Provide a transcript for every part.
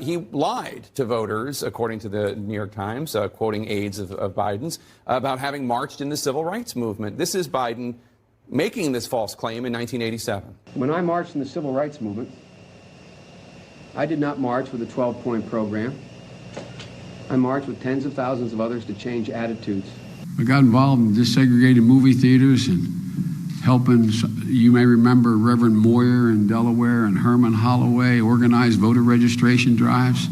He lied to voters, according to the New York Times, quoting aides of Biden's, about having marched in the civil rights movement. This is Biden making this false claim in 1987. When I marched in the civil rights movement, I did not march with a 12-point program. I marched with tens of thousands of others to change attitudes. I got involved in desegregated movie theaters and helping, you may remember Reverend Moyer in Delaware and Herman Holloway organize voter registration drives,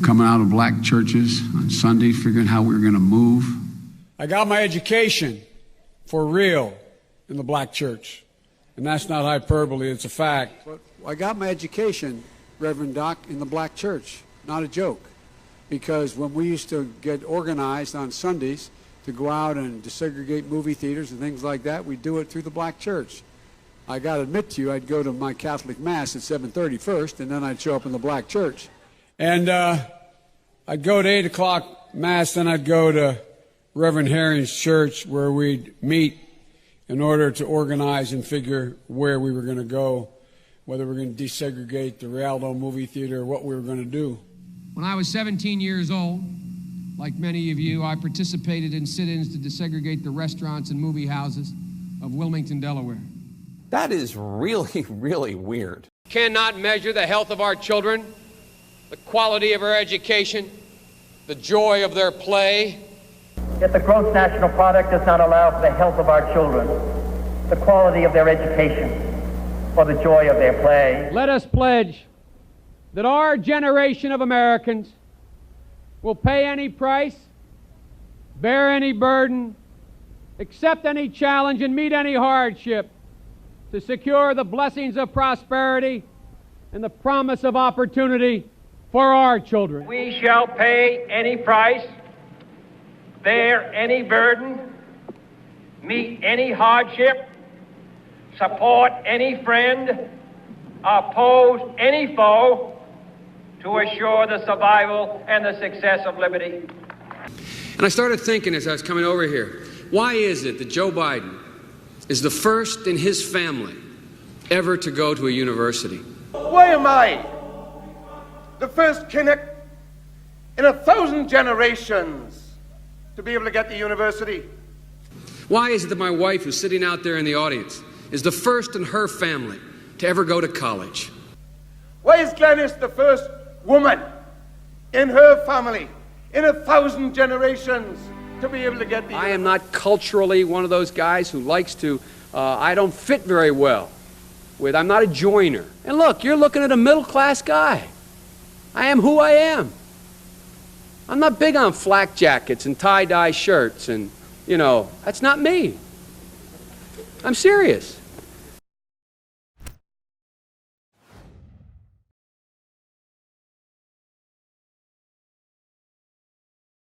coming out of black churches on Sunday, figuring how we were going to move. I got my education for real in the black church. And that's not hyperbole, it's a fact. But I got my education, Reverend Doc, in the black church, not a joke. Because when we used to get organized on Sundays to go out and desegregate movie theaters and things like that, we'd do it through the black church. I got to admit to you, I'd go to my Catholic Mass at 7:30 first, and then I'd show up in the black church. And I'd go to 8 o'clock Mass, then I'd go to Reverend Herring's church where we'd meet in order to organize and figure where we were going to go, whether we were going to desegregate the Rialto movie theater or what we were going to do. When I was 17 years old, like many of you, I participated in sit-ins to desegregate the restaurants and movie houses of Wilmington, Delaware. That is really, really weird. Cannot measure the health of our children, the quality of our education, the joy of their play. Yet the gross national product does not allow for the health of our children, the quality of their education, or the joy of their play. Let us pledge that our generation of Americans will pay any price, bear any burden, accept any challenge, and meet any hardship to secure the blessings of prosperity and the promise of opportunity for our children. We shall pay any price, bear any burden, meet any hardship, support any friend, oppose any foe, to assure the survival and the success of liberty. And I started thinking as I was coming over here, why is it that Joe Biden is the first in his family ever to go to a university? Why am I the first Kinnick in 1,000 generations to be able to get to university? Why is it that my wife, who's sitting out there in the audience, is the first in her family to ever go to college? Why is Glenys the first woman in her family in 1,000 generations to be able to get the... I am not culturally one of those guys who likes to, I don't fit very well with, I'm not a joiner. And look, you're looking at a middle-class guy. I am who I am. I'm not big on flak jackets and tie-dye shirts and, you know, that's not me. I'm serious.